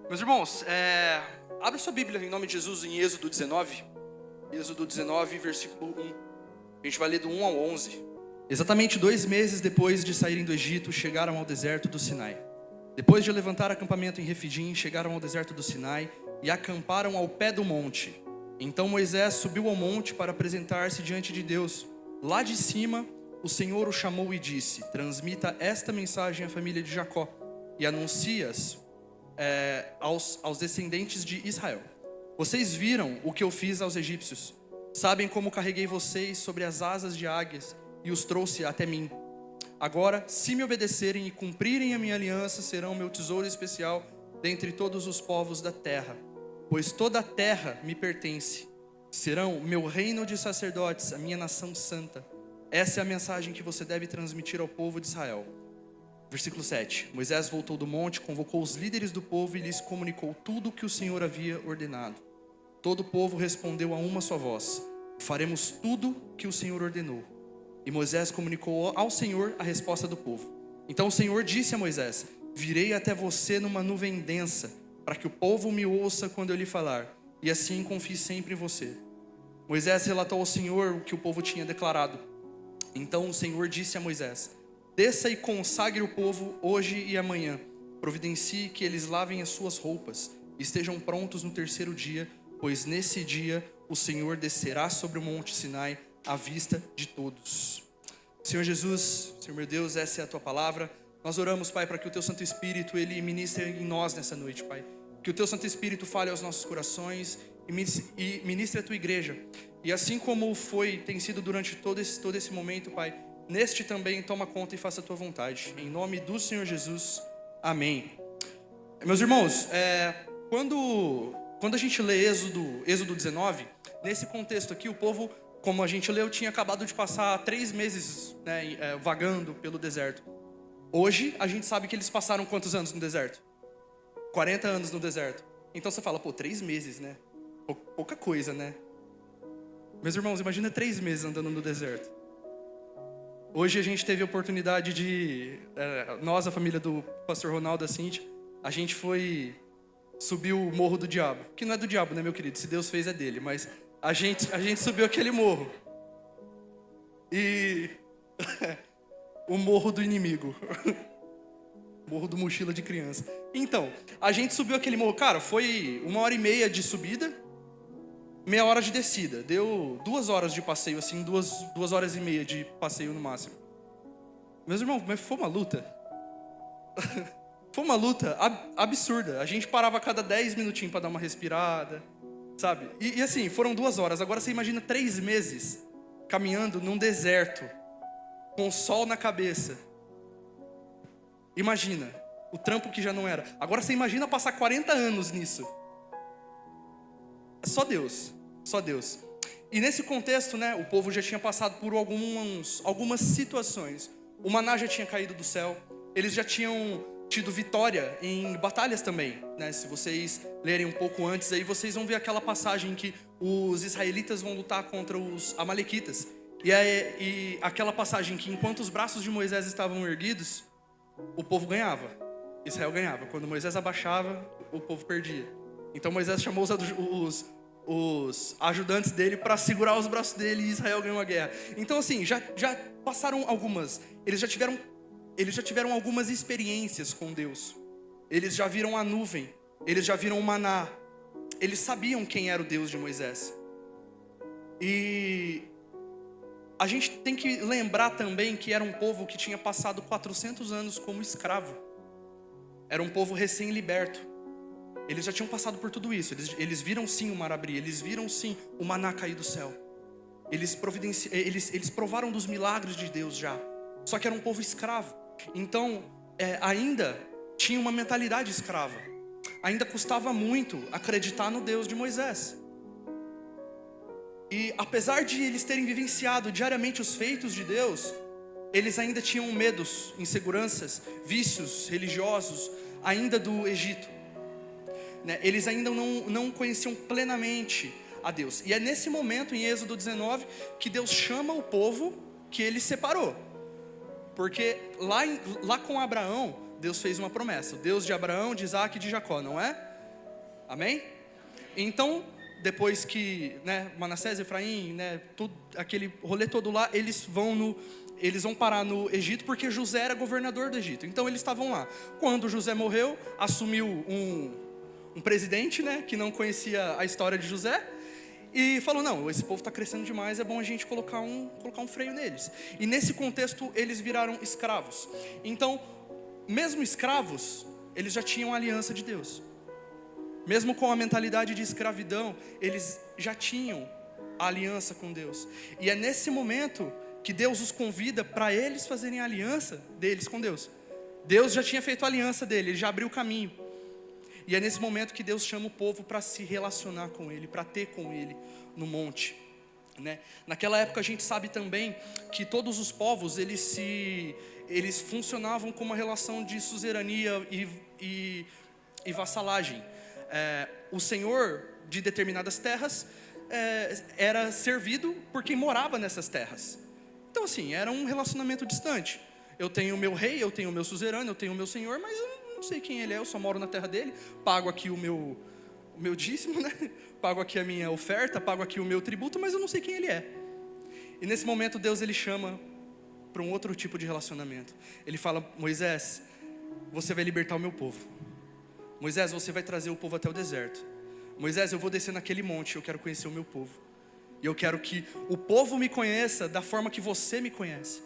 Meus irmãos, abre sua Bíblia em nome de Jesus em Êxodo 19. Êxodo 19, versículo 1. A gente vai ler do 1 ao 11. Exatamente 2 meses depois de saírem do Egito, chegaram ao deserto do Sinai. Depois de levantar acampamento em Refidim, chegaram ao deserto do Sinai e acamparam ao pé do monte. Então Moisés subiu ao monte para apresentar-se diante de Deus. Lá de cima, o Senhor o chamou e disse: transmita esta mensagem à família de Jacó e anuncie-as aos descendentes de Israel. Vocês viram o que eu fiz aos egípcios. Sabem como carreguei vocês sobre as asas de águias e os trouxe até mim. Agora, se me obedecerem e cumprirem a minha aliança, serão meu tesouro especial dentre todos os povos da terra, pois toda a terra me pertence. Serão meu reino de sacerdotes, a minha nação santa. Essa é a mensagem que você deve transmitir ao povo de Israel. Versículo 7. Moisés voltou do monte, convocou os líderes do povo e lhes comunicou tudo o que o Senhor havia ordenado. Todo o povo respondeu a uma só voz: faremos tudo que o Senhor ordenou. E Moisés comunicou ao Senhor a resposta do povo. Então o Senhor disse a Moisés: virei até você numa nuvem densa, para que o povo me ouça quando eu lhe falar, e assim confie sempre em você. Moisés relatou ao Senhor o que o povo tinha declarado. Então o Senhor disse a Moisés: desça e consagre o povo hoje e amanhã. Providencie que eles lavem as suas roupas e estejam prontos no terceiro dia, pois nesse dia o Senhor descerá sobre o monte Sinai à vista de todos. Senhor Jesus, Senhor meu Deus, essa é a tua palavra. Nós oramos, Pai, para que o teu Santo Espírito, ele ministre em nós nessa noite, Pai. Que o teu Santo Espírito fale aos nossos corações e ministre a tua igreja. E assim como tem sido durante todo esse momento, Pai, neste também toma conta e faça a tua vontade. Em nome do Senhor Jesus, amém. Meus irmãos, quando a gente lê Êxodo 19, nesse contexto aqui, o povo, como a gente leu, tinha acabado de passar 3 meses vagando pelo deserto. Hoje, a gente sabe que eles passaram quantos anos no deserto? 40 anos no deserto. Então você fala, 3 meses, né? Pouca coisa, né? Meus irmãos, imagina 3 meses andando no deserto. Hoje a gente teve a oportunidade de... nós, a família do pastor Ronaldo e a Cintia, a gente foi subir o Morro do Diabo. Que não é do diabo, né, meu querido? Se Deus fez, é dele. Mas a gente subiu aquele morro. E... o morro do inimigo. Morro do mochila de criança. Então, a gente subiu aquele morro. Cara, foi 1h30 de subida, meia hora de descida. Deu 2 horas de passeio, assim, 2 horas e meia de passeio no máximo. Meus irmãos, mas foi uma luta. Foi uma luta absurda. A gente parava a cada 10 minutinhos para dar uma respirada, sabe? E assim, foram 2 horas. Agora você imagina 3 meses caminhando num deserto, com o sol na cabeça. Imagina, o trampo que já não era. Agora você imagina passar 40 anos nisso. Só Deus, só Deus. E nesse contexto, né, o povo já tinha passado por algumas situações. O maná já tinha caído do céu. Eles já tinham tido vitória em batalhas também, né? Se vocês lerem um pouco antes, aí vocês vão ver aquela passagem em que os israelitas vão lutar contra os amalequitas. E aquela passagem que enquanto os braços de Moisés estavam erguidos, o povo ganhava. Israel ganhava. Quando Moisés abaixava, o povo perdia. Então Moisés chamou os ajudantes dele para segurar os braços dele e Israel ganhou a guerra. Então assim, já passaram algumas. Eles já tiveram algumas experiências com Deus. Eles já viram a nuvem. Eles já viram o maná. Eles sabiam quem era o Deus de Moisés. E a gente tem que lembrar também que era um povo que tinha passado 400 anos como escravo. Era um povo recém-liberto. Eles já tinham passado por tudo isso. Eles viram sim o mar abrir. Eles viram sim o maná cair do céu. Eles provaram dos milagres de Deus já. Só que era um povo escravo. Então, ainda tinha uma mentalidade escrava. Ainda custava muito acreditar no Deus de Moisés. E apesar de eles terem vivenciado diariamente os feitos de Deus, eles ainda tinham medos, inseguranças, vícios religiosos, ainda do Egito, né? Eles ainda não conheciam plenamente a Deus. E é nesse momento, em Êxodo 19, que Deus chama o povo que ele separou. Porque lá com Abraão, Deus fez uma promessa. O Deus de Abraão, de Isaac e de Jacó, não é? Amém? Então, depois que, né, Manassés, Efraim, né, tudo, aquele rolê todo lá, eles vão parar no Egito, porque José era governador do Egito. Então eles estavam lá. Quando José morreu, assumiu um presidente, né, que não conhecia a história de José, e falou: não, esse povo está crescendo demais, é bom a gente colocar um freio neles. E nesse contexto eles viraram escravos. Então, mesmo escravos, eles já tinham a aliança de Deus. Mesmo com a mentalidade de escravidão, eles já tinham a aliança com Deus. E é nesse momento que Deus os convida para eles fazerem a aliança deles com Deus. Deus já tinha feito a aliança dele, ele já abriu o caminho. E é nesse momento que Deus chama o povo para se relacionar com ele, para ter com ele no monte, né? Naquela época a gente sabe também que todos os povos, eles funcionavam com uma relação de suzerania e vassalagem. O senhor de determinadas terras era servido por quem morava nessas terras. Então assim, era um relacionamento distante. Eu tenho o meu rei, eu tenho o meu suzerano, eu tenho o meu senhor, mas eu não sei quem ele é, eu só moro na terra dele, pago aqui o meu dízimo, né? Pago aqui a minha oferta, pago aqui o meu tributo, mas eu não sei quem ele é. E nesse momento Deus ele chama para um outro tipo de relacionamento. Ele fala: Moisés, você vai libertar o meu povo. Moisés, você vai trazer o povo até o deserto. Moisés, eu vou descer naquele monte, eu quero conhecer o meu povo. E eu quero que o povo me conheça da forma que você me conhece.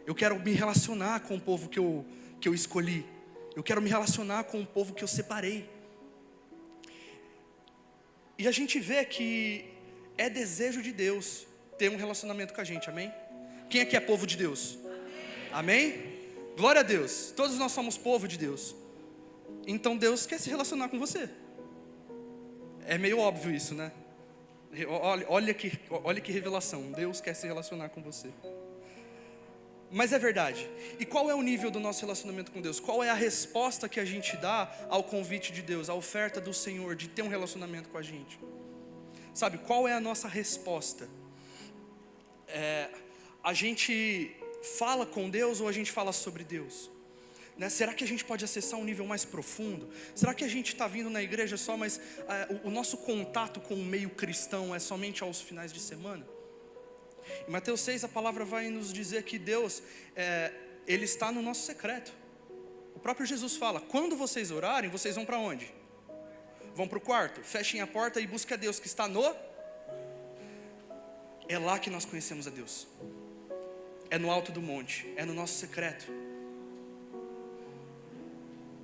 Eu quero me relacionar com o povo que eu escolhi. Eu quero me relacionar com o povo que eu separei. E a gente vê que é desejo de Deus ter um relacionamento com a gente, amém? Quem aqui é povo de Deus? Amém? Glória a Deus, todos nós somos povo de Deus. Então Deus quer se relacionar com você. É meio óbvio isso, né? Olha que revelação, Deus quer se relacionar com você. Mas é verdade. E qual é o nível do nosso relacionamento com Deus? Qual é a resposta que a gente dá ao convite de Deus, à oferta do Senhor de ter um relacionamento com a gente? Sabe, qual é a nossa resposta? A gente fala com Deus ou a gente fala sobre Deus? Né? Será que a gente pode acessar um nível mais profundo? Será que a gente está vindo na igreja só, mas o nosso contato com o meio cristão é somente aos finais de semana? Em Mateus 6 a palavra vai nos dizer que Deus, Ele está no nosso secreto. O próprio Jesus fala: quando vocês orarem, vocês vão para onde? Vão para o quarto, fechem a porta e busquem a Deus que está no... É lá que nós conhecemos a Deus. É no alto do monte, é no nosso secreto.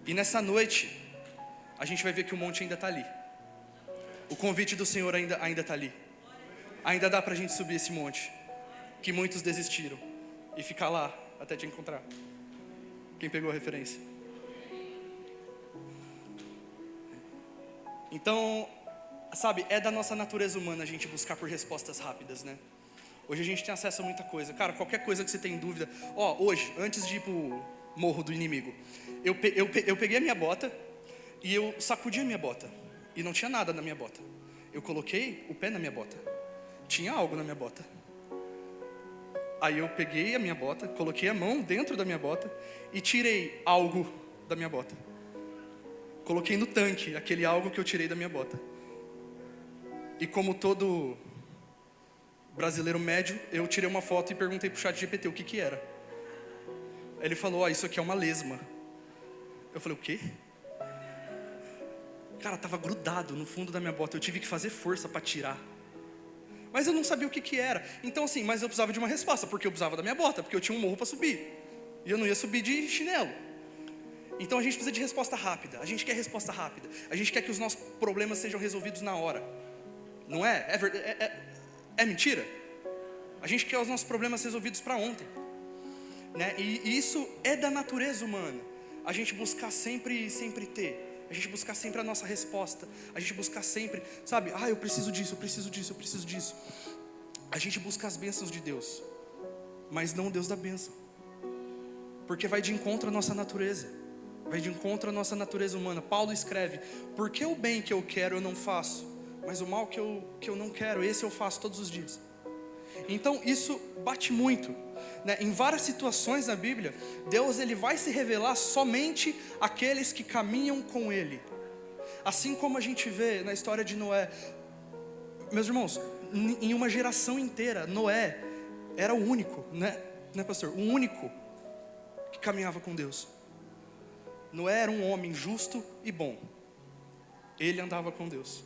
E nessa noite, a gente vai ver que o monte ainda está ali. O convite do Senhor ainda está ali. Ainda dá para a gente subir esse monte, que muitos desistiram, e ficar lá até te encontrar. Quem pegou a referência? Então, sabe, é da nossa natureza humana a gente buscar por respostas rápidas, né? Hoje a gente tem acesso a muita coisa. Cara, qualquer coisa que você tem dúvida. Hoje, antes de ir pro morro do inimigo, eu peguei a minha bota e eu sacudi a minha bota. E não tinha nada na minha bota. Eu coloquei o pé na minha bota. Tinha algo na minha bota. Aí eu peguei a minha bota, coloquei a mão dentro da minha bota e tirei algo da minha bota. Coloquei no tanque aquele algo que eu tirei da minha bota. E como todo brasileiro médio, eu tirei uma foto e perguntei pro ChatGPT o que era. Ele falou: isso aqui é uma lesma. Eu falei: o quê? Cara, tava grudado no fundo da minha bota. Eu tive que fazer força para tirar. Mas eu não sabia o que era. Então assim, mas eu precisava de uma resposta, porque eu precisava da minha bota, porque eu tinha um morro para subir. E eu não ia subir de chinelo. Então a gente precisa de resposta rápida. A gente quer resposta rápida. A gente quer que os nossos problemas sejam resolvidos na hora. Não é? É mentira? A gente quer os nossos problemas resolvidos para ontem, né? E isso é da natureza humana. A gente buscar sempre ter. A gente buscar sempre a nossa resposta. A gente buscar sempre, sabe? Eu preciso disso, eu preciso disso, eu preciso disso. A gente busca as bênçãos de Deus, mas não o Deus da bênção. Porque vai de encontro à nossa natureza. Vai de encontro à nossa natureza humana. Paulo escreve: porque o bem que eu quero eu não faço, mas o mal que eu não quero, esse eu faço todos os dias. Então isso bate muito, né? Em várias situações na Bíblia, Deus ele vai se revelar somente àqueles que caminham com Ele. Assim como a gente vê na história de Noé, meus irmãos, em uma geração inteira, Noé era o único, né pastor? O único que caminhava com Deus. Noé era um homem justo e bom. Ele andava com Deus.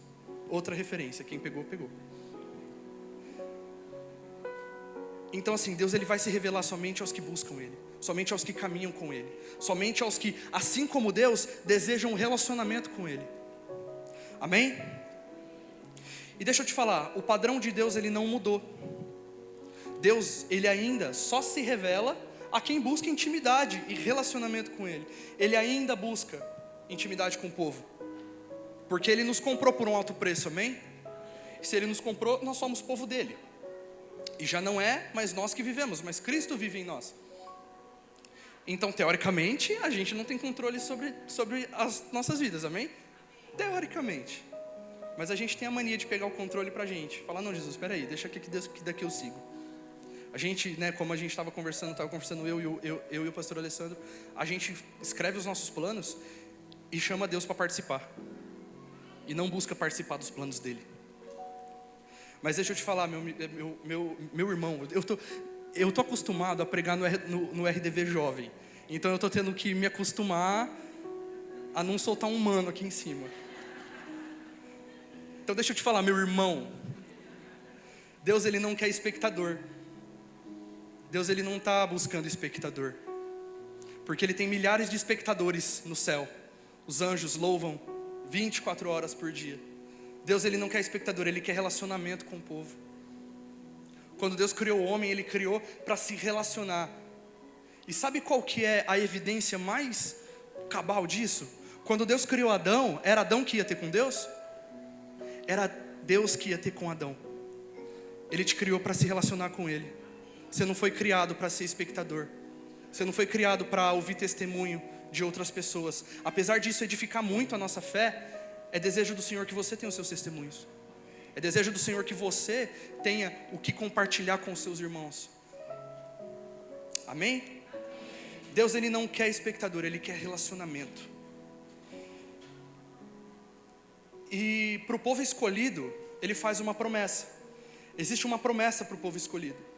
Outra referência, quem pegou, pegou. Então assim, Deus ele vai se revelar somente aos que buscam Ele, somente aos que caminham com Ele, somente aos que, assim como Deus, desejam um relacionamento com Ele. Amém? E deixa eu te falar, o padrão de Deus ele não mudou. Deus, ele ainda só se revela a quem busca intimidade e relacionamento com Ele. Ele ainda busca intimidade com o povo, porque Ele nos comprou por um alto preço, amém? E se Ele nos comprou, nós somos povo dEle. E já não é mais nós que vivemos, mas Cristo vive em nós. Então, teoricamente, a gente não tem controle sobre as nossas vidas, amém? Teoricamente. Mas a gente tem a mania de pegar o controle pra gente. Falar, não, Jesus, espera aí, deixa que daqui eu sigo. A gente, né, como a gente estava conversando eu e o pastor Alessandro, a gente escreve os nossos planos e chama Deus para participar. E não busca participar dos planos dele. Mas deixa eu te falar, meu irmão, eu tô acostumado a pregar no RDV jovem. Então eu tô tendo que me acostumar a não soltar um mano aqui em cima. Então deixa eu te falar, meu irmão, Deus ele não quer espectador. Deus ele não está buscando espectador, porque Ele tem milhares de espectadores no céu. Os anjos louvam 24 horas por dia. Deus ele não quer espectador, Ele quer relacionamento com o povo. Quando Deus criou o homem, Ele criou para se relacionar. E sabe qual que é a evidência mais cabal disso? Quando Deus criou Adão, era Adão que ia ter com Deus? Era Deus que ia ter com Adão. Ele te criou para se relacionar com Ele. Você não foi criado para ser espectador. Você não foi criado para ouvir testemunho de outras pessoas. Apesar disso edificar muito a nossa fé, é desejo do Senhor que você tenha os seus testemunhos. É desejo do Senhor que você tenha o que compartilhar com os seus irmãos. Amém? Deus ele não quer espectador, Ele quer relacionamento. E para o povo escolhido, Ele faz uma promessa. Existe uma promessa para o povo escolhido.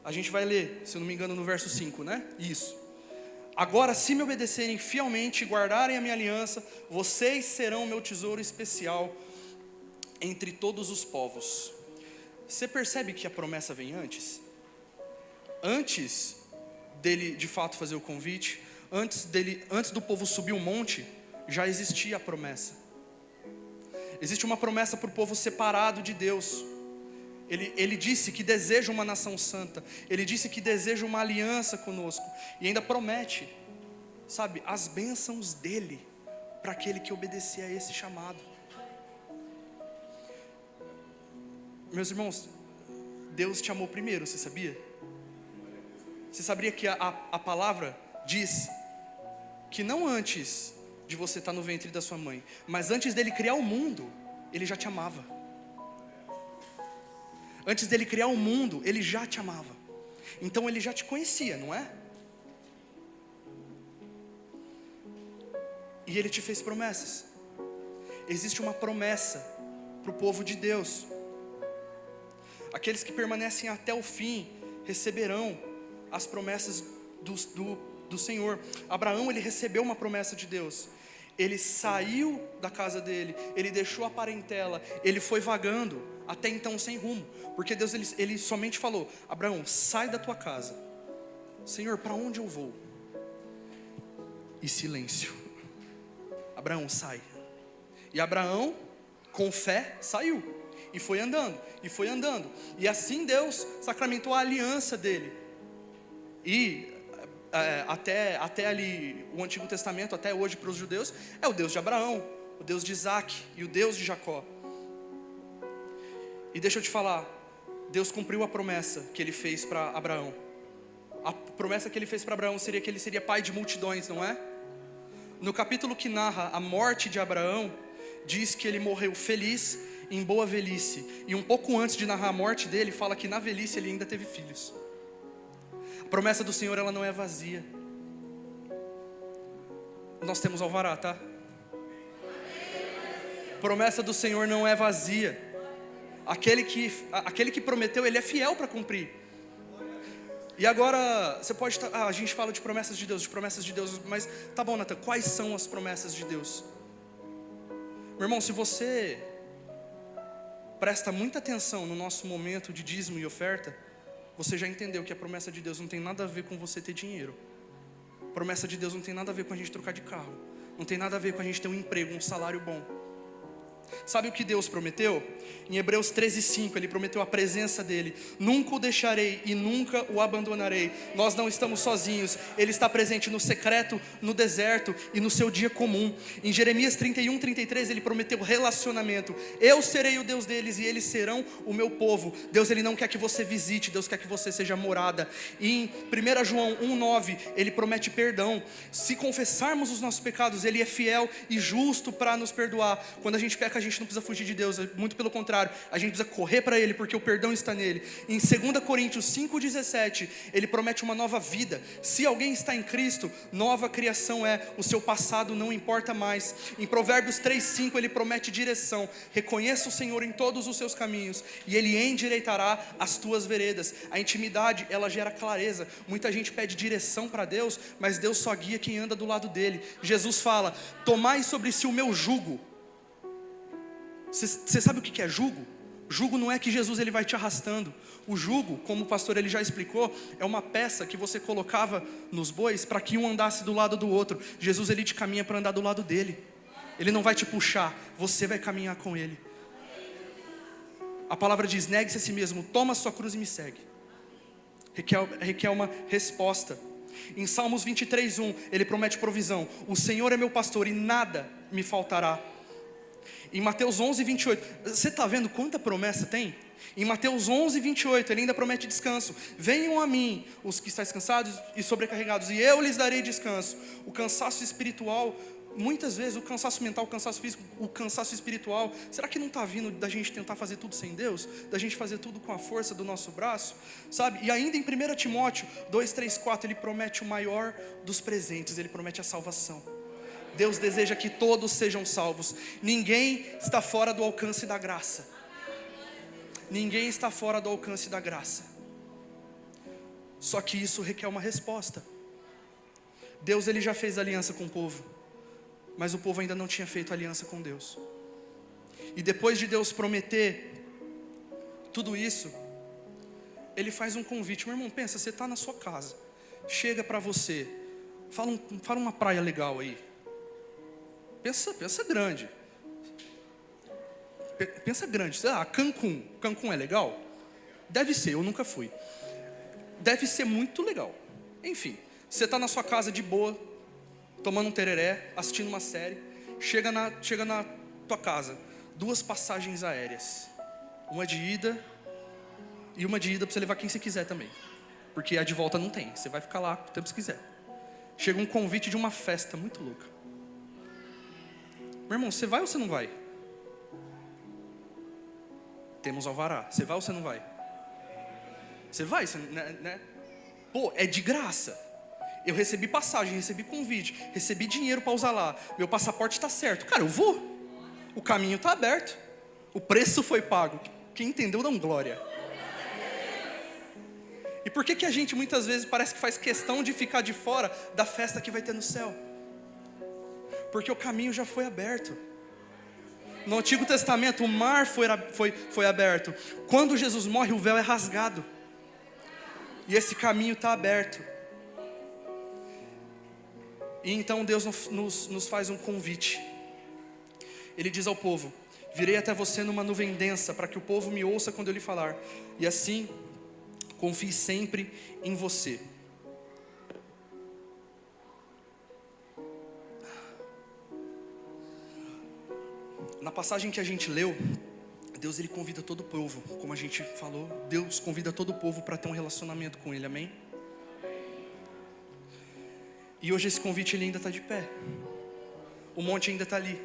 A gente vai ler, se eu não me engano, no verso 5, né? Isso. Agora, se me obedecerem fielmente e guardarem a minha aliança, vocês serão meu tesouro especial entre todos os povos. Você percebe que a promessa vem antes? Antes dele de fato fazer o convite, antes do povo subir o monte, já existia a promessa. Existe uma promessa para o povo separado de Deus. Ele disse que deseja uma nação santa. Ele disse que deseja uma aliança conosco. E ainda promete, sabe, as bênçãos dele para aquele que obedecer a esse chamado. Meus irmãos, Deus te amou primeiro, você sabia? Você sabia que a palavra diz que não antes de você estar no ventre da sua mãe, mas antes dele criar o mundo, Ele já te amava. Antes dele criar o mundo, Ele já te amava. Então Ele já te conhecia, não é? E Ele te fez promessas. Existe uma promessa para o povo de Deus. Aqueles que permanecem até o fim receberão as promessas do Senhor. Abraão, ele recebeu uma promessa de Deus. Ele saiu da casa dele, ele deixou a parentela, ele foi vagando, até então sem rumo, porque Deus ele somente falou: Abraão, sai da tua casa. Senhor, para onde eu vou? E silêncio. Abraão, sai. E Abraão, com fé, saiu, e foi andando, e foi andando, e assim Deus sacramentou a aliança dele. E até ali, o Antigo Testamento, até hoje para os judeus, é o Deus de Abraão, o Deus de Isaac e o Deus de Jacó. E deixa eu te falar, Deus cumpriu a promessa que Ele fez para Abraão. A promessa que Ele fez para Abraão seria que ele seria pai de multidões, não é? No capítulo que narra a morte de Abraão, diz que ele morreu feliz, em boa velhice. E um pouco antes de narrar a morte dele, fala que na velhice ele ainda teve filhos. A promessa do Senhor, ela não é vazia. Nós temos alvará, tá? Promessa do Senhor não é vazia. Aquele que prometeu, Ele é fiel para cumprir. E agora, você pode estar... a gente fala de promessas de Deus, mas tá bom, Nathan, quais são as promessas de Deus? Meu irmão, se você presta muita atenção no nosso momento de dízimo e oferta, você já entendeu que a promessa de Deus não tem nada a ver com você ter dinheiro. A promessa de Deus não tem nada a ver com a gente trocar de carro. Não tem nada a ver com a gente ter um emprego, um salário bom. Sabe o que Deus prometeu? Em Hebreus 13:5, Ele prometeu a presença dEle. Nunca o deixarei e nunca o abandonarei. Nós não estamos sozinhos. Ele está presente no secreto, no deserto e no seu dia comum. Em Jeremias 31:33, Ele prometeu relacionamento. Eu serei o Deus deles e eles serão o meu povo. Deus, Ele não quer que você visite, Deus quer que você seja morada. E em 1 João 1:9, Ele promete perdão. Se confessarmos os nossos pecados, Ele é fiel e justo para nos perdoar. Quando a gente peca, a gente não precisa fugir de Deus, muito pelo contrário, a gente precisa correr para Ele, porque o perdão está nele. Em 2 Coríntios 5:17, Ele promete uma nova vida. Se alguém está em Cristo, nova criação é, o seu passado não importa mais. Em Provérbios 3:5, Ele promete direção. Reconheça o Senhor em todos os seus caminhos, e Ele endireitará as tuas veredas. A intimidade, ela gera clareza. Muita gente pede direção para Deus, mas Deus só guia quem anda do lado dele. Jesus fala: tomai sobre si o meu jugo. Você sabe o que é jugo? Jugo não é que Jesus ele vai te arrastando. O jugo, como o pastor ele já explicou, é uma peça que você colocava nos bois para que um andasse do lado do outro. Jesus ele te caminha para andar do lado dele. Ele não vai te puxar, você vai caminhar com ele. A palavra diz: negue-se a si mesmo, toma a sua cruz e me segue. Requer uma resposta. Em Salmos 23:1, ele promete provisão. O Senhor é meu pastor e nada me faltará. Em Mateus 11:28, você está vendo quanta promessa tem? Em Mateus 11:28, ele ainda promete descanso. Venham a mim, os que estáis cansados e sobrecarregados, e eu lhes darei descanso. O cansaço espiritual, muitas vezes o cansaço mental, o cansaço físico, o cansaço espiritual, será que não está vindo da gente tentar fazer tudo sem Deus? Da gente fazer tudo com a força do nosso braço? Sabe? E ainda em 1 Timóteo 2:3-4, ele promete o maior dos presentes, ele promete a salvação. Deus deseja que todos sejam salvos. Ninguém está fora do alcance da graça. Ninguém está fora do alcance da graça. Só que isso requer uma resposta. Deus ele já fez aliança com o povo, mas o povo ainda não tinha feito aliança com Deus. E depois de Deus prometer tudo isso, Ele faz um convite. Meu irmão, pensa, você está na sua casa, chega para você, fala uma praia legal aí. Pensa grande. Pensa grande. Cancún. Cancún é legal? Deve ser, eu nunca fui. Deve ser muito legal. Enfim, você está na sua casa de boa, tomando um tereré, assistindo uma série. Chega na tua casa, 2 passagens aéreas. Uma de ida e uma de ida para você levar quem você quiser também. Porque a de volta não tem, você vai ficar lá o tempo que você quiser. Chega um convite de uma festa muito louca. Meu irmão, você vai ou você não vai? Temos alvará. Você vai ou você não vai? Você vai, né? Pô, é de graça. Eu recebi passagem, recebi convite, recebi dinheiro para usar lá. Meu passaporte está certo. Cara, eu vou. O caminho está aberto. O preço foi pago. Quem entendeu, dá um glória. E por que a gente muitas vezes parece que faz questão de ficar de fora da festa que vai ter no céu? Porque o caminho já foi aberto. No Antigo Testamento o mar foi aberto. Quando Jesus morre, o véu é rasgado. E esse caminho está aberto. E então Deus nos faz um convite. Ele diz ao povo: virei até você numa nuvem densa, para que o povo me ouça quando eu lhe falar. E assim, confie sempre em você. Na passagem que a gente leu, Deus ele convida todo o povo, como a gente falou, Deus convida todo o povo para ter um relacionamento com Ele, amém? E hoje esse convite ele ainda está de pé, o monte ainda está ali,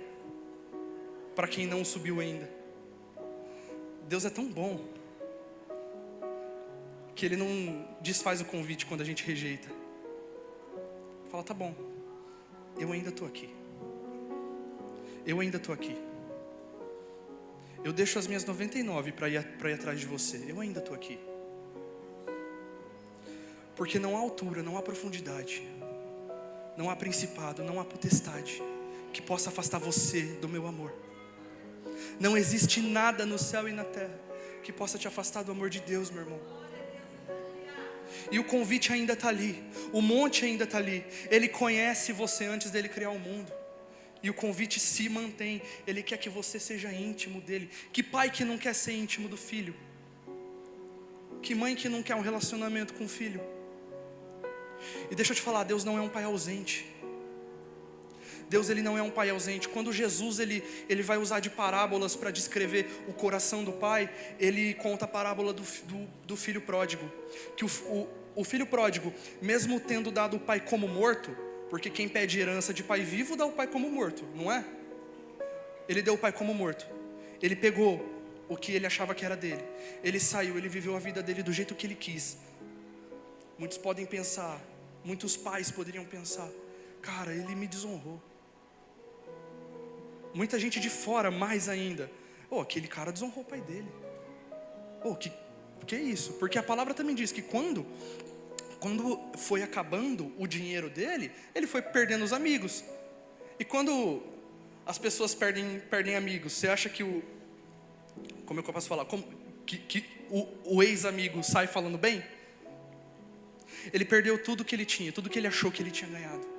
para quem não subiu ainda. Deus é tão bom, que Ele não desfaz o convite quando a gente rejeita. Fala, tá bom, eu ainda estou aqui. Eu ainda estou aqui. eu deixo as minhas 99 para ir atrás de você. Eu ainda estou aqui. Porque não há altura, não há profundidade, não há principado, não há potestade que possa afastar você do meu amor. Não existe nada no céu e na terra que possa te afastar do amor de Deus, meu irmão. E o convite ainda está ali, o monte ainda está ali. Ele conhece você antes dele criar o mundo. E o convite se mantém. Ele quer que você seja íntimo dele. Que pai que não quer ser íntimo do filho? Que mãe que não quer um relacionamento com o filho? E deixa eu te falar, Deus não é um pai ausente. Deus, ele não é um pai ausente. Quando Jesus ele vai usar de parábolas para descrever o coração do pai, ele conta a parábola do filho pródigo. Que o filho pródigo, mesmo tendo dado o pai como morto, porque quem pede herança de pai vivo dá o pai como morto, não é? Ele deu o pai como morto. Ele pegou o que ele achava que era dele. Ele saiu, ele viveu a vida dele do jeito que ele quis. Muitos podem pensar, muitos pais poderiam pensar: cara, ele me desonrou. Muita gente de fora, mais ainda: aquele cara desonrou o pai dele. Que é isso? Porque a palavra também diz que quando foi acabando o dinheiro dele, ele foi perdendo os amigos. E quando as pessoas perdem amigos, você acha que como é que eu posso falar? Que o ex-amigo sai falando bem? Ele perdeu tudo que ele tinha, tudo que ele achou que ele tinha ganhado.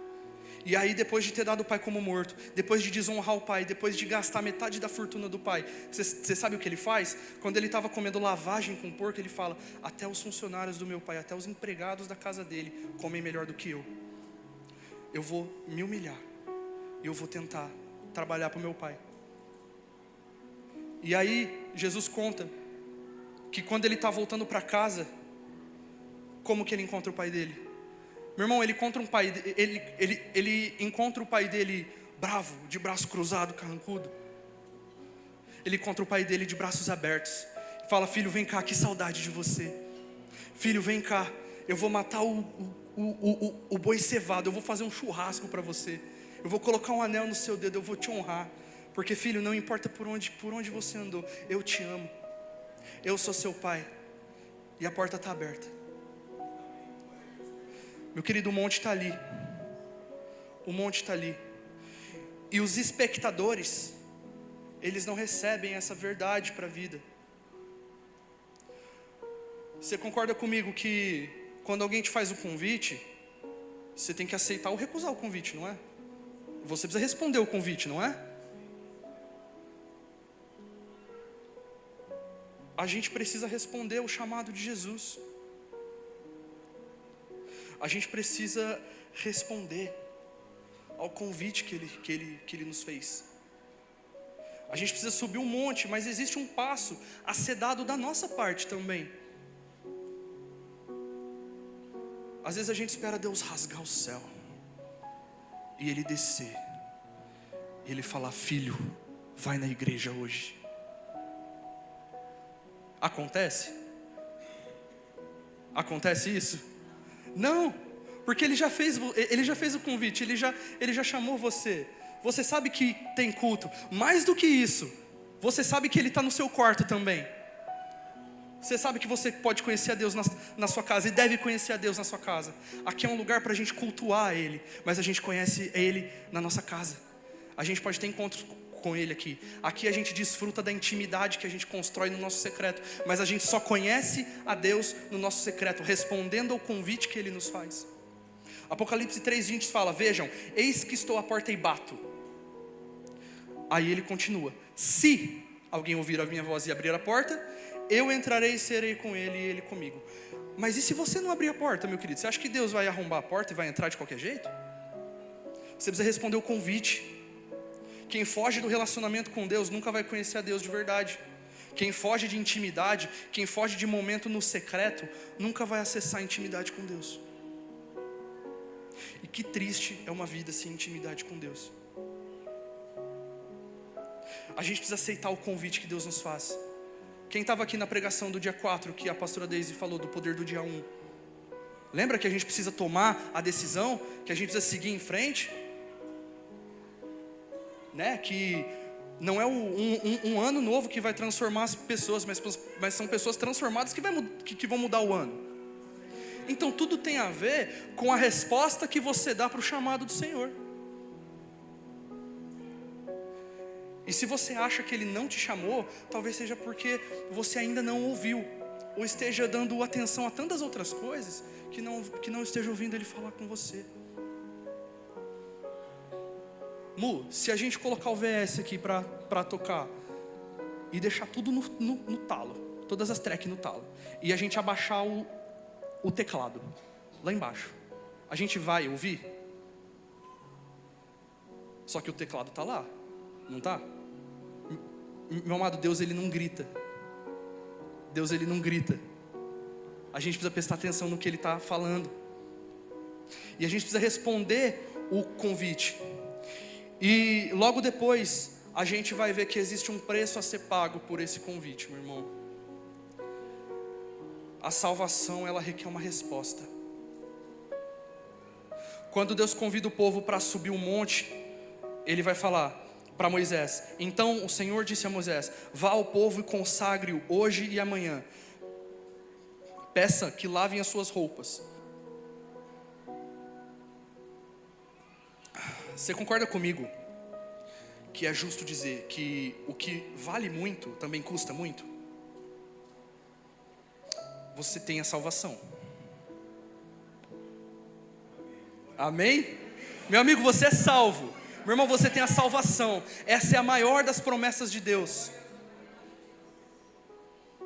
E aí, depois de ter dado o pai como morto, depois de desonrar o pai, depois de gastar metade da fortuna do pai, você sabe o que ele faz? Quando ele estava comendo lavagem com porco, ele fala: até os funcionários do meu pai, até os empregados da casa dele comem melhor do que eu. Eu vou me humilhar e eu vou tentar trabalhar para o meu pai. E aí Jesus conta que quando ele está voltando para casa, como que ele encontra o pai dele? Meu irmão, ele encontra ele encontra o pai dele bravo, de braço cruzado, carrancudo. Ele encontra o pai dele de braços abertos. Fala: filho, vem cá, que saudade de você. Filho, vem cá, eu vou matar o boi cevado, eu vou fazer um churrasco para você. Eu vou colocar um anel no seu dedo, eu vou te honrar. Porque, filho, não importa por onde você andou, eu te amo. Eu sou seu pai. E a porta está aberta. Meu querido, o monte está ali. O monte está ali. E os espectadores, eles não recebem essa verdade para a vida. Você concorda comigo que quando alguém te faz um convite, você tem que aceitar ou recusar o convite, não é? Você precisa responder o convite, não é? A gente precisa responder o chamado de Jesus. A gente precisa responder ao convite que ele nos fez. A gente precisa subir um monte, mas existe um passo a ser dado da nossa parte também. Às vezes a gente espera Deus rasgar o céu e Ele descer, e Ele falar: filho, vai na igreja hoje. Acontece? Acontece isso? Não, porque Ele já fez o convite, Ele já chamou você. Você sabe que tem culto. Mais do que isso, você sabe que Ele está no seu quarto também. Você sabe que você pode conhecer a Deus na sua casa, e deve conhecer a Deus na sua casa. Aqui é um lugar para a gente cultuar Ele, mas a gente conhece Ele na nossa casa. A gente pode ter encontros com Ele aqui. Aqui a gente desfruta da intimidade que a gente constrói no nosso secreto, mas a gente só conhece a Deus no nosso secreto, respondendo ao convite que Ele nos faz. Apocalipse 3:20 fala: vejam, eis que estou à porta e bato. Aí ele continua: se alguém ouvir a minha voz e abrir a porta, eu entrarei e serei com ele e ele comigo. Mas e se você não abrir a porta, meu querido? Você acha que Deus vai arrombar a porta e vai entrar de qualquer jeito? Você precisa responder o convite. Quem foge do relacionamento com Deus nunca vai conhecer a Deus de verdade. Quem foge de intimidade, quem foge de momento no secreto, nunca vai acessar a intimidade com Deus. E que triste é uma vida sem intimidade com Deus. A gente precisa aceitar o convite que Deus nos faz. Quem estava aqui na pregação do dia 4, que a pastora Daisy falou do poder do dia 1? Lembra que a gente precisa tomar a decisão, que a gente precisa seguir em frente? Que Não é um ano novo que vai transformar as pessoas, mas são pessoas transformadas que vão mudar o ano. Então tudo tem a ver com a resposta que você dá para o chamado do Senhor. E se você acha que Ele não te chamou, talvez seja porque você ainda não ouviu, ou esteja dando atenção a tantas outras coisas, que não esteja ouvindo Ele falar com você. Se a gente colocar o VS aqui para tocar, e deixar tudo no talo, todas as tracks no talo, e a gente abaixar o teclado, lá embaixo, a gente vai ouvir? Só que o teclado está lá, não está? Meu amado, Deus Ele não grita. Deus Ele não grita. A gente precisa prestar atenção no que Ele está falando. E a gente precisa responder o convite. E logo depois, a gente vai ver que existe um preço a ser pago por esse convite, meu irmão. A salvação, ela requer uma resposta. Quando Deus convida o povo para subir um monte, Ele vai falar para Moisés: então o Senhor disse a Moisés: vá ao povo e consagre-o hoje e amanhã. Peça que lavem as suas roupas. Você concorda comigo que é justo dizer que o que vale muito também custa muito? Você tem a salvação. Amém? Meu amigo, você é salvo. Meu irmão, você tem a salvação. Essa é a maior das promessas de Deus.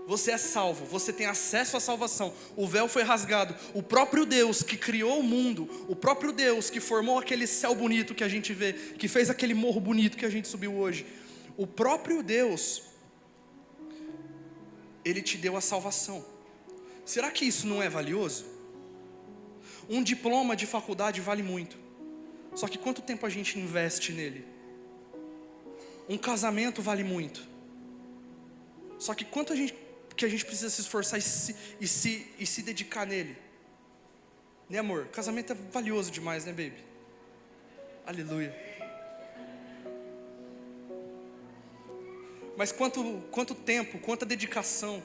Você é salvo, você tem acesso à salvação. O véu foi rasgado. O próprio Deus que criou o mundo, o próprio Deus que formou aquele céu bonito que a gente vê, que fez aquele morro bonito que a gente subiu hoje, o próprio Deus, Ele te deu a salvação. Será que isso não é valioso? Um diploma de faculdade vale muito. Só que quanto tempo a gente investe nele? Um casamento vale muito. Só que quanto que a gente precisa se esforçar e se dedicar nele? Né, amor? Casamento é valioso demais, né, baby? Aleluia. Mas quanto tempo, quanta dedicação,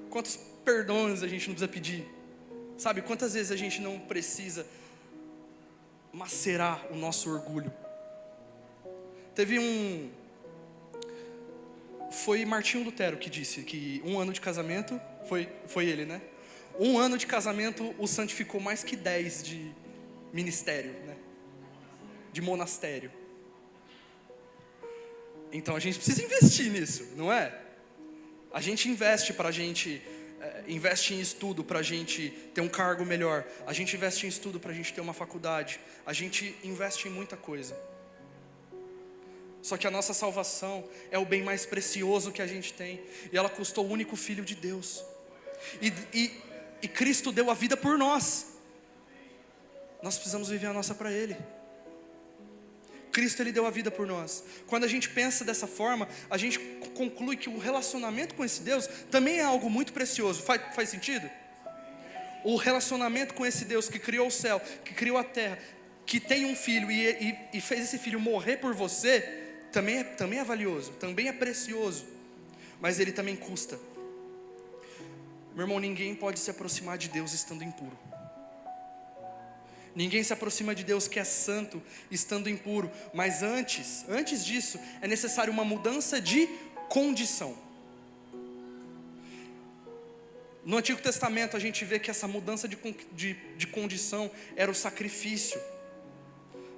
quantos perdões a gente não precisa pedir? Sabe, quantas vezes a gente não precisa macerar o nosso orgulho? Foi Martinho Lutero que disse que 1 ano de casamento, foi ele, né? 1 ano de casamento o santificou mais que 10 de ministério, né? De monastério. Então a gente precisa investir nisso, não é? A gente investe investe em estudo para a gente ter um cargo melhor. A gente investe em estudo para a gente ter uma faculdade. A gente investe em muita coisa. Só que a nossa salvação é o bem mais precioso que a gente tem. E ela custou o único Filho de Deus. E Cristo deu a vida por nós. Nós precisamos viver a nossa para Ele. Cristo, Ele deu a vida por nós. Quando a gente pensa dessa forma, a gente conclui que o relacionamento com esse Deus também é algo muito precioso. Faz sentido? O relacionamento com esse Deus que criou o céu, que criou a terra, que tem um filho e fez esse filho morrer por você, também é valioso, também é precioso. Mas ele também custa. Meu irmão, ninguém pode se aproximar de Deus estando impuro. Ninguém se aproxima de Deus que é santo estando impuro. Mas antes disso, é necessário uma mudança de condição. No Antigo Testamento a gente vê que essa mudança de condição era o sacrifício,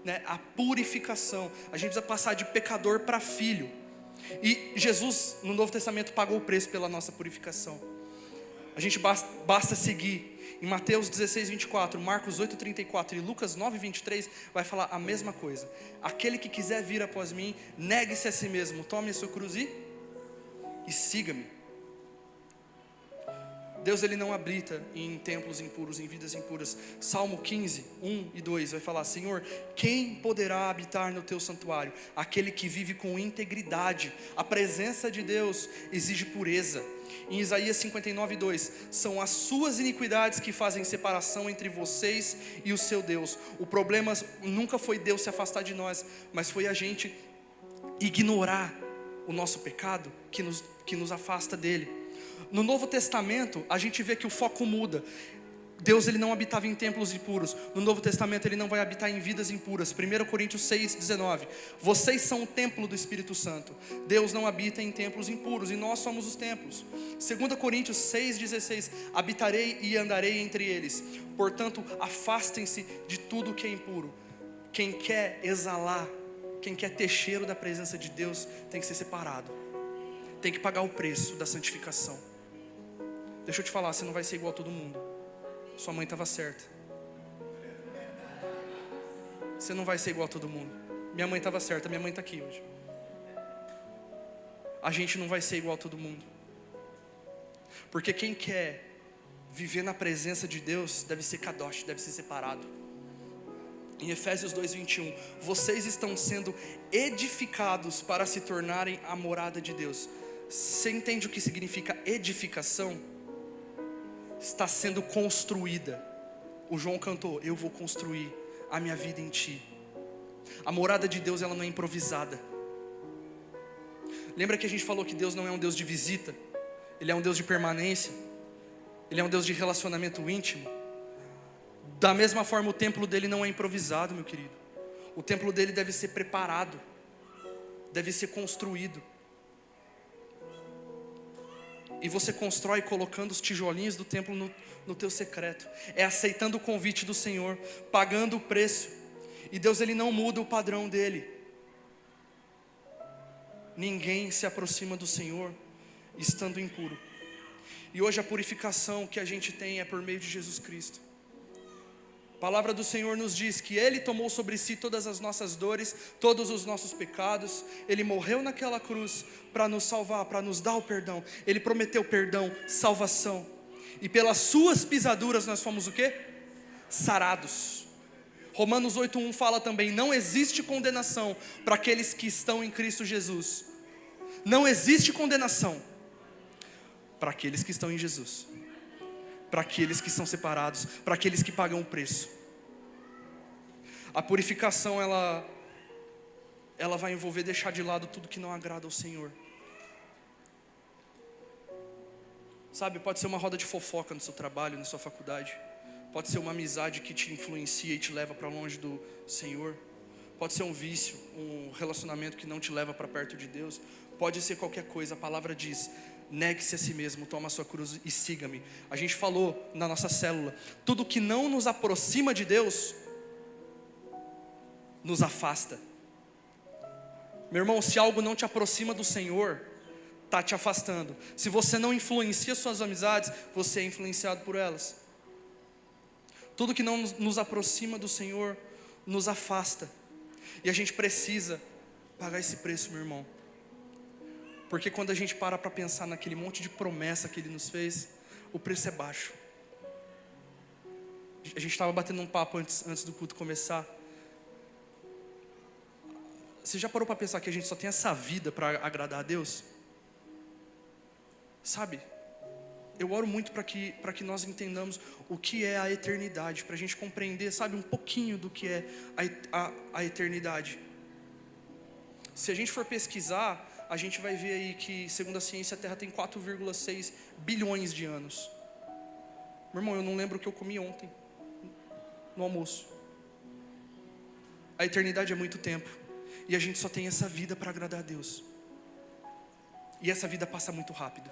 né? A purificação. A gente precisa passar de pecador para filho. E Jesus no Novo Testamento pagou o preço pela nossa purificação. A gente basta seguir. Em Mateus 16, 24, Marcos 8, 34 e Lucas 9, 23, vai falar a mesma coisa. Aquele que quiser vir após mim, negue-se a si mesmo, tome a sua cruz e siga-me. Deus, Ele não habita em templos impuros, em vidas impuras. Salmo 15, 1 e 2 vai falar: Senhor, quem poderá habitar no teu santuário? Aquele que vive com integridade. A presença de Deus exige pureza. Em Isaías 59, 2, são as suas iniquidades que fazem separação entre vocês e o seu Deus. O problema nunca foi Deus se afastar de nós, mas foi a gente ignorar o nosso pecado que nos afasta dele. No Novo Testamento, a gente vê que o foco muda. Deus ele não habitava em templos impuros. No Novo Testamento ele não vai habitar em vidas impuras. 1 Coríntios 6:19. Vocês são o templo do Espírito Santo. Deus não habita em templos impuros e nós somos os templos. 2 Coríntios 6:16. Habitarei e andarei entre eles. Portanto, afastem-se de tudo que é impuro. Quem quer exalar, quem quer ter cheiro da presença de Deus, tem que ser separado. Tem que pagar o preço da santificação. Deixa eu te falar, você não vai ser igual a todo mundo. Sua mãe estava certa. Você não vai ser igual a todo mundo. Minha mãe estava certa, minha mãe está aqui hoje. A gente não vai ser igual a todo mundo. Porque quem quer viver na presença de Deus deve ser kadosh, deve ser separado. Em Efésios 2:21, vocês estão sendo edificados para se tornarem a morada de Deus. Você entende o que significa edificação? Está sendo construída. O João cantou: eu vou construir a minha vida em ti. A morada de Deus ela não é improvisada. Lembra que a gente falou que Deus não é um Deus de visita? Ele é um Deus de permanência. Ele é um Deus de relacionamento íntimo. Da mesma forma, o templo dele não é improvisado, meu querido. O templo dele deve ser preparado, deve ser construído. E você constrói colocando os tijolinhos do templo no teu secreto. É aceitando o convite do Senhor, pagando o preço. E Deus ele não muda o padrão dele. Ninguém se aproxima do Senhor estando impuro. E hoje a purificação que a gente tem é por meio de Jesus Cristo. A palavra do Senhor nos diz que Ele tomou sobre si todas as nossas dores, todos os nossos pecados. Ele morreu naquela cruz para nos salvar, para nos dar o perdão. Ele prometeu perdão, salvação. E pelas suas pisaduras nós fomos o quê? Sarados. Romanos 8:1 fala também: não existe condenação para aqueles que estão em Cristo Jesus. Não existe condenação para aqueles que estão em Jesus. Para aqueles que são separados, para aqueles que pagam o preço. A purificação ela vai envolver deixar de lado tudo que não agrada ao Senhor. Sabe, pode ser uma roda de fofoca no seu trabalho, na sua faculdade. Pode ser uma amizade que te influencia e te leva para longe do Senhor. Pode ser um vício, um relacionamento que não te leva para perto de Deus. Pode ser qualquer coisa. A palavra diz: negue-se a si mesmo, toma a sua cruz e siga-me. A gente falou na nossa célula, tudo que não nos aproxima de Deus, nos afasta. Meu irmão, se algo não te aproxima do Senhor, está te afastando. Se você não influencia suas amizades, você é influenciado por elas. Tudo que não nos aproxima do Senhor, nos afasta. E a gente precisa pagar esse preço, meu irmão. Porque quando a gente para pensar naquele monte de promessa que Ele nos fez, o preço é baixo. A gente estava batendo um papo antes do culto começar. Você já parou para pensar que a gente só tem essa vida para agradar a Deus? Sabe? Eu oro muito para que nós entendamos o que é a eternidade, para a gente compreender, sabe, um pouquinho do que é a eternidade. Se a gente for pesquisar, a gente vai ver aí que, segundo a ciência, a Terra tem 4,6 bilhões de anos. Meu irmão, eu não lembro o que eu comi ontem, no almoço. A eternidade é muito tempo. E a gente só tem essa vida para agradar a Deus. E essa vida passa muito rápido.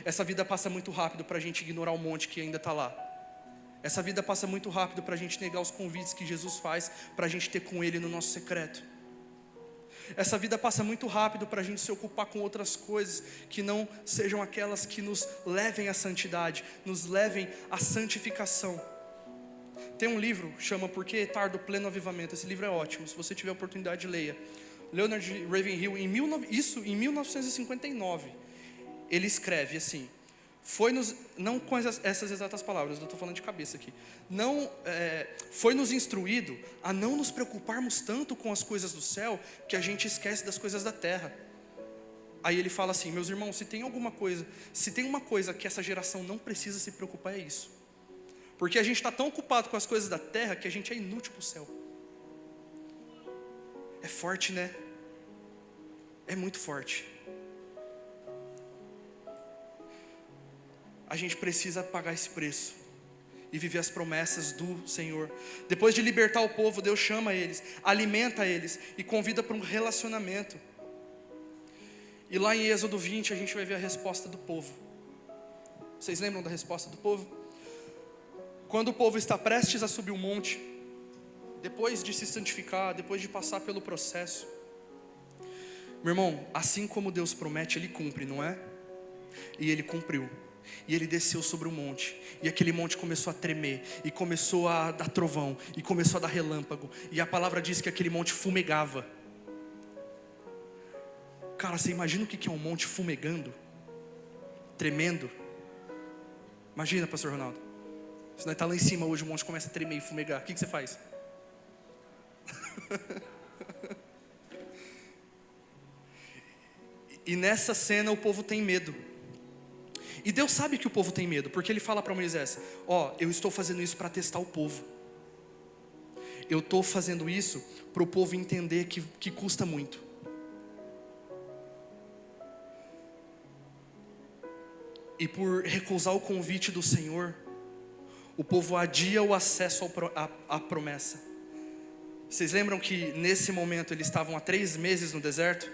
Essa vida passa muito rápido para a gente ignorar o monte que ainda está lá. Essa vida passa muito rápido para a gente negar os convites que Jesus faz para a gente ter com Ele no nosso secreto. Essa vida passa muito rápido para a gente se ocupar com outras coisas que não sejam aquelas que nos levem à santidade, nos levem à santificação. Tem um livro, chama Por que Tarda o Pleno Avivamento. Esse livro é ótimo, se você tiver a oportunidade, leia. Leonard Ravenhill, em 1959, ele escreve assim: não com essas exatas palavras, eu estou falando de cabeça aqui. Foi-nos instruído a não nos preocuparmos tanto com as coisas do céu, que a gente esquece das coisas da terra. Aí ele fala assim: meus irmãos, se tem uma coisa que essa geração não precisa se preocupar, é isso. Porque a gente está tão ocupado com as coisas da terra que a gente é inútil para o céu. É forte, né? é muito forte. A gente precisa pagar esse preço e viver as promessas do Senhor. Depois de libertar o povo, Deus chama eles, alimenta eles e convida para um relacionamento. E lá em Êxodo 20 a gente vai ver a resposta do povo. Vocês lembram da resposta do povo? Quando o povo está prestes a subir o monte, depois de se santificar, depois de passar pelo processo, meu irmão, assim como Deus promete, Ele cumpre, não é? E Ele cumpriu. E Ele desceu sobre o monte, e aquele monte começou a tremer, e começou a dar trovão, e começou a dar relâmpago, e a palavra diz que aquele monte fumegava. Cara, você imagina o que é um monte fumegando? Tremendo? Imagina, pastor Ronaldo, se nós está lá em cima hoje, o monte começa a tremer e fumegar, o que você faz? E nessa cena o povo tem medo. E Deus sabe que o povo tem medo, porque Ele fala para Moisés: eu estou fazendo isso para testar o povo. Eu estou fazendo isso para o povo entender que custa muito. E por recusar o convite do Senhor, o povo adia o acesso à promessa. Vocês lembram que nesse momento eles estavam há 3 meses no deserto?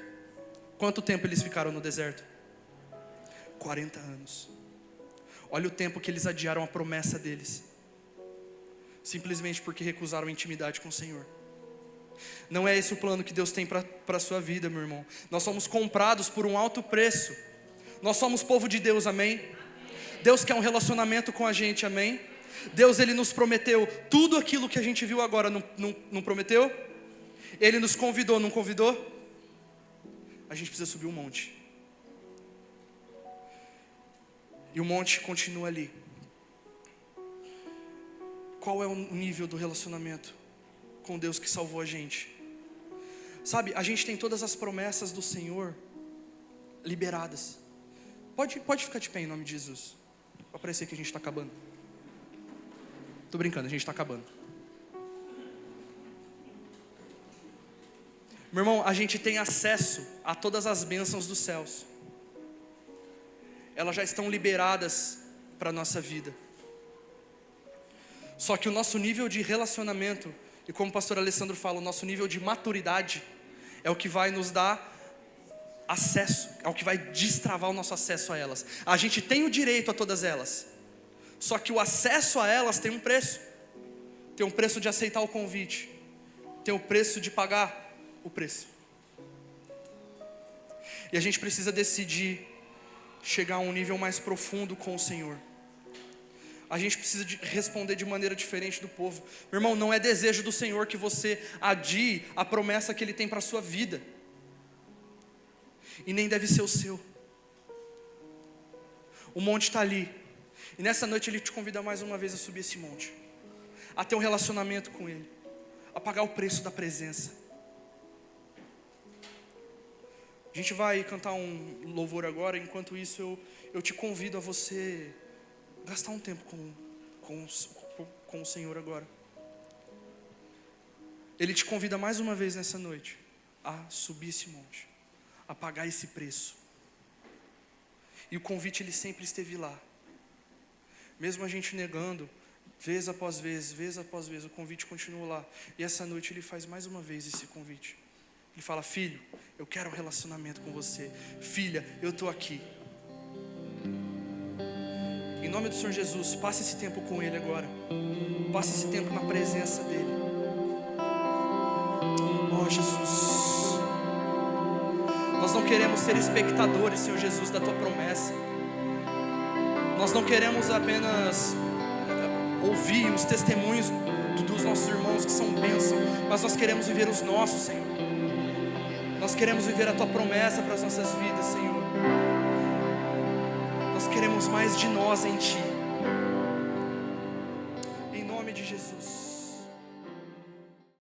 Quanto tempo eles ficaram no deserto? 40 anos. Olha o tempo que eles adiaram a promessa deles, simplesmente porque recusaram a intimidade com o Senhor. Não é esse o plano que Deus tem para a sua vida, meu irmão. Nós somos comprados por um alto preço. Nós somos povo de Deus, amém? Deus quer um relacionamento com a gente, amém? Deus, Ele nos prometeu tudo aquilo que a gente viu agora, não prometeu? Ele nos convidou, não convidou? A gente precisa subir um monte. E o monte continua ali. Qual é o nível do relacionamento com Deus que salvou a gente? Sabe, a gente tem todas as promessas do Senhor liberadas. Pode ficar de pé em nome de Jesus. Vai parecer que a gente está acabando. Tô brincando, a gente está acabando. Meu irmão, a gente tem acesso a todas as bênçãos dos céus. Elas já estão liberadas para a nossa vida. Só que o nosso nível de relacionamento, e como o pastor Alessandro fala, o nosso nível de maturidade é o que vai nos dar acesso, é o que vai destravar o nosso acesso a elas. A gente tem o direito a todas elas, só que o acesso a elas tem um preço. Tem um preço de aceitar o convite, tem o preço de pagar o preço. E a gente precisa decidir chegar a um nível mais profundo com o Senhor. A gente precisa responder de maneira diferente do povo. Meu irmão, não é desejo do Senhor que você adie a promessa que Ele tem para a sua vida. E nem deve ser o seu. O monte está ali. E nessa noite Ele te convida mais uma vez a subir esse monte, a ter um relacionamento com Ele, a pagar o preço da presença. A gente vai cantar um louvor agora. Enquanto isso eu te convido a você gastar um tempo com o Senhor agora. Ele te convida mais uma vez nessa noite a subir esse monte, a pagar esse preço. E o convite ele sempre esteve lá. Mesmo a gente negando, vez após vez, o convite continua lá. E essa noite Ele faz mais uma vez esse convite. Ele fala: filho, eu quero um relacionamento com você. Filha, eu estou aqui. Em nome do Senhor Jesus, passe esse tempo com Ele agora. Passe esse tempo na presença dEle. Oh Jesus, nós não queremos ser espectadores, Senhor Jesus, da Tua promessa. Nós não queremos apenas ouvir os testemunhos dos nossos irmãos que são bênção, mas nós queremos viver os nossos, Senhor. Nós queremos viver a Tua promessa para as nossas vidas, Senhor. Nós queremos mais de nós em Ti. Em nome de Jesus.